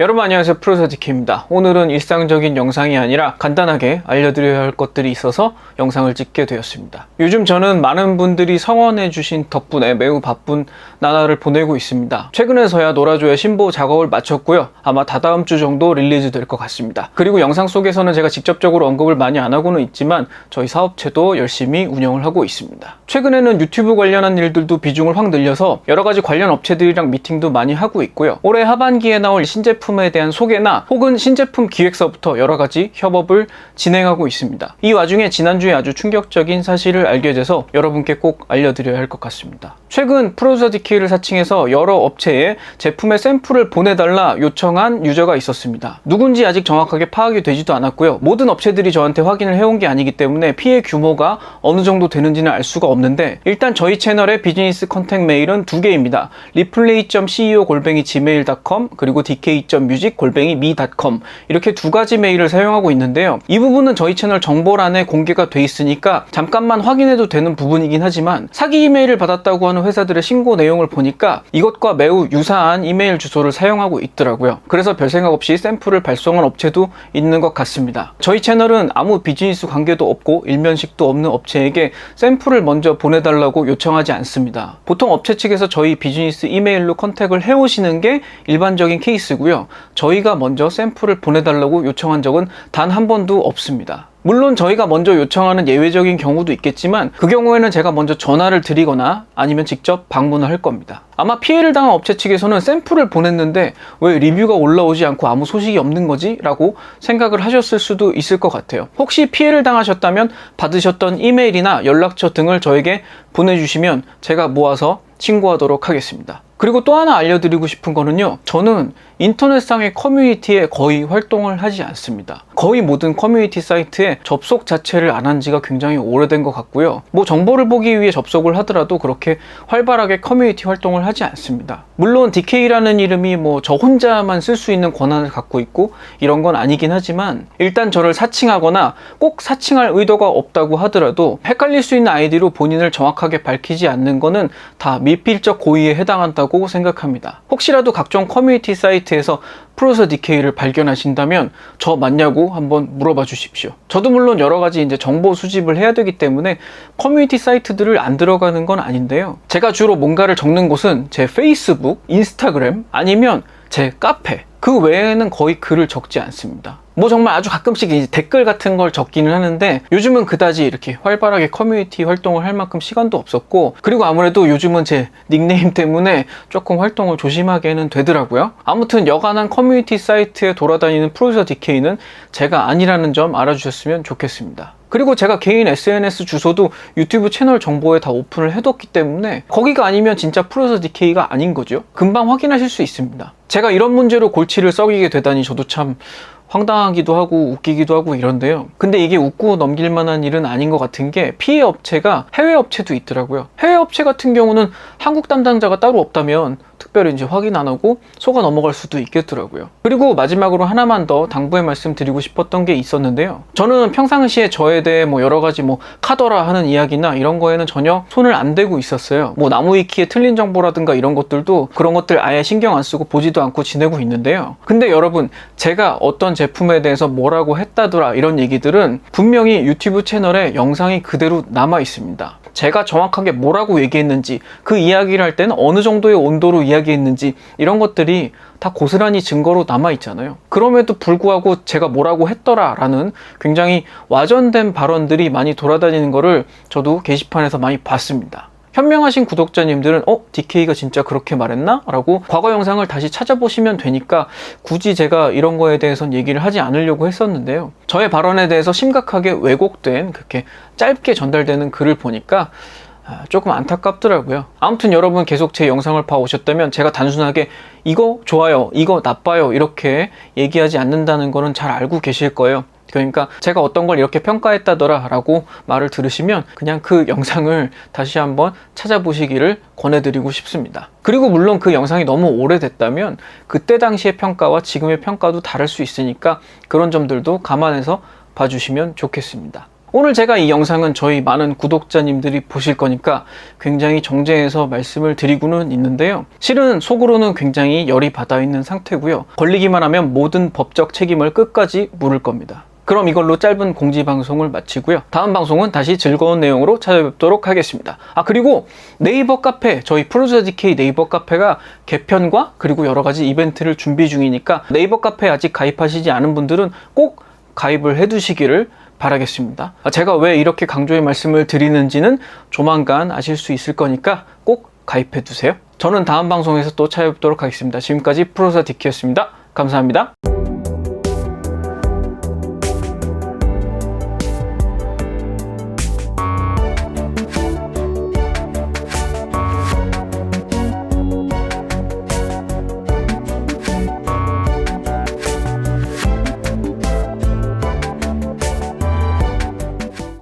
여러분 안녕하세요, 프로서 DK입니다. 오늘은 일상적인 영상이 아니라 간단하게 알려드려야 할 것들이 있어서 영상을 찍게 되었습니다. 요즘 저는 많은 분들이 성원해 주신 덕분에 매우 바쁜 나날을 보내고 있습니다. 최근에서야 놀아줘야 신보 작업을 마쳤고요. 아마 다다음 주 정도 릴리즈 될 것 같습니다. 그리고 영상 속에서는 제가 직접적으로 언급을 많이 안 하고는 있지만 저희 사업체도 열심히 운영을 하고 있습니다. 최근에는 유튜브 관련한 일들도 비중을 확 늘려서 여러 가지 관련 업체들이랑 미팅도 많이 하고 있고요. 올해 하반기에 나올 신제품에 대한 소개나 혹은 신제품 기획서부터 여러 가지 협업을 진행하고 있습니다. 이 와중에 지난주에 아주 충격적인 사실을 알게 돼서 여러분께 꼭 알려드려야 할 것 같습니다. 최근 프로서 DK를 사칭해서 여러 업체에 제품의 샘플을 보내달라 요청한 유저가 있었습니다. 누군지 아직 정확하게 파악이 되지도 않았고요. 모든 업체들이 저한테 확인을 해온 게 아니기 때문에 피해 규모가 어느 정도 되는지는 알 수가 없는데, 일단 저희 채널의 비즈니스 컨택 메일은 두 개입니다. replay.ceo@gmail.com 그리고 dk.music@me.com 이렇게 두 가지 메일을 사용하고 있는데요. 이 부분은 저희 채널 정보란에 공개가 돼 있으니까 잠깐만 확인해도 되는 부분이긴 하지만, 사기 이메일을 받았다고 하는 회사들의 신고 내용을 보니까 이것과 매우 유사한 이메일 주소를 사용하고 있더라고요. 그래서 별 생각 없이 샘플을 발송한 업체도 있는 것 같습니다. 저희 채널은 아무 비즈니스 관계도 없고 일면식도 없는 업체에게 샘플을 먼저 보내달라고 요청하지 않습니다. 보통 업체 측에서 저희 비즈니스 이메일로 컨택을 해오시는 게 일반적인 케이스고요. 저희가 먼저 샘플을 보내달라고 요청한 적은 단 한 번도 없습니다. 물론 저희가 먼저 요청하는 예외적인 경우도 있겠지만, 그 경우에는 제가 먼저 전화를 드리거나 아니면 직접 방문을 할 겁니다. 아마 피해를 당한 업체 측에서는 샘플을 보냈는데 왜 리뷰가 올라오지 않고 아무 소식이 없는 거지? 라고 생각을 하셨을 수도 있을 것 같아요. 혹시 피해를 당하셨다면 받으셨던 이메일이나 연락처 등을 저에게 보내주시면 제가 모아서 신고하도록 하겠습니다. 그리고 또 하나 알려드리고 싶은 거는요, 저는 인터넷상의 커뮤니티에 거의 활동을 하지 않습니다. 거의 모든 커뮤니티 사이트에 접속 자체를 안 한 지가 굉장히 오래된 것 같고요. 정보를 보기 위해 접속을 하더라도 그렇게 활발하게 커뮤니티 활동을 하지 않습니다. 물론 DK라는 이름이 저 혼자만 쓸 수 있는 권한을 갖고 있고 이런 건 아니긴 하지만, 일단 저를 사칭하거나 꼭 사칭할 의도가 없다고 하더라도 헷갈릴 수 있는 아이디로 본인을 정확하게 밝히지 않는 거는 다 미필적 고의에 해당한다고 생각합니다. 혹시라도 각종 커뮤니티 사이트에서 프로서 DK를 발견하신다면 저 맞냐고 한번 물어봐 주십시오. 저도 물론 여러 가지 이제 정보 수집을 해야 되기 때문에 커뮤니티 사이트들을 안 들어가는 건 아닌데요. 제가 주로 뭔가를 적는 곳은 제 페이스북, 인스타그램 아니면 제 카페, 그 외에는 거의 글을 적지 않습니다. 정말 아주 가끔씩 이제 댓글 같은 걸 적기는 하는데, 요즘은 그다지 이렇게 활발하게 커뮤니티 활동을 할 만큼 시간도 없었고, 그리고 아무래도 요즘은 제 닉네임 때문에 조금 활동을 조심하게는 되더라고요. 아무튼 여간한 커뮤니티 사이트에 돌아다니는 프로서 DK는 제가 아니라는 점 알아주셨으면 좋겠습니다. 그리고 제가 개인 SNS 주소도 유튜브 채널 정보에 다 오픈을 해뒀기 때문에 거기가 아니면 진짜 프로서 DK가 아닌 거죠. 금방 확인하실 수 있습니다. 제가 이런 문제로 골치를 썩이게 되다니 저도 참 황당하기도 하고 웃기기도 하고 이런데요. 근데 이게 웃고 넘길 만한 일은 아닌 것 같은 게, 피해 업체가 해외 업체도 있더라고요. 해외 업체 같은 경우는 한국 담당자가 따로 없다면 특별히 이제 확인 안 하고 속아 넘어갈 수도 있겠더라고요. 그리고 마지막으로 하나만 더 당부의 말씀 드리고 싶었던 게 있었는데요. 저는 평상시에 저에 대해 여러 가지 카더라 하는 이야기나 이런 거에는 전혀 손을 안 대고 있었어요. 나무위키에 틀린 정보라든가 이런 것들도, 그런 것들 아예 신경 안 쓰고 보지도 않고 지내고 있는데요. 근데 여러분, 제가 어떤 제품에 대해서 뭐라고 했다더라 이런 얘기들은 분명히 유튜브 채널에 영상이 그대로 남아 있습니다. 제가 정확하게 뭐라고 얘기했는지, 그 이야기를 할 때는 어느 정도의 온도로 이야기했는지, 이런 것들이 다 고스란히 증거로 남아 있잖아요. 그럼에도 불구하고 제가 뭐라고 했더라 라는 굉장히 와전된 발언들이 많이 돌아다니는 거를 저도 게시판에서 많이 봤습니다. 현명하신 구독자님들은 DK가 진짜 그렇게 말했나? 라고 과거 영상을 다시 찾아보시면 되니까 굳이 제가 이런 거에 대해서는 얘기를 하지 않으려고 했었는데요. 저의 발언에 대해서 심각하게 왜곡된, 그렇게 짧게 전달되는 글을 보니까 조금 안타깝더라고요. 아무튼 여러분 계속 제 영상을 봐오셨다면 제가 단순하게 이거 좋아요, 이거 나빠요 이렇게 얘기하지 않는다는 거는 잘 알고 계실 거예요. 그러니까 제가 어떤 걸 이렇게 평가했다더라 라고 말을 들으시면 그냥 그 영상을 다시 한번 찾아보시기를 권해드리고 싶습니다. 그리고 물론 그 영상이 너무 오래됐다면 그때 당시의 평가와 지금의 평가도 다를 수 있으니까 그런 점들도 감안해서 봐주시면 좋겠습니다. 오늘 제가 이 영상은 저희 많은 구독자님들이 보실 거니까 굉장히 정제해서 말씀을 드리고는 있는데요. 실은 속으로는 굉장히 열이 받아 있는 상태고요. 걸리기만 하면 모든 법적 책임을 끝까지 물을 겁니다. 그럼 이걸로 짧은 공지 방송을 마치고요. 다음 방송은 다시 즐거운 내용으로 찾아뵙도록 하겠습니다. 그리고 네이버 카페, 저희 프로듀서 DK 네이버 카페가 개편과 그리고 여러 가지 이벤트를 준비 중이니까 네이버 카페 아직 가입하시지 않은 분들은 꼭 가입을 해두시기를 바라겠습니다. 제가 왜 이렇게 강조의 말씀을 드리는지는 조만간 아실 수 있을 거니까 꼭 가입해 두세요. 저는 다음 방송에서 또 찾아뵙도록 하겠습니다. 지금까지 프로듀서 DK였습니다. 감사합니다.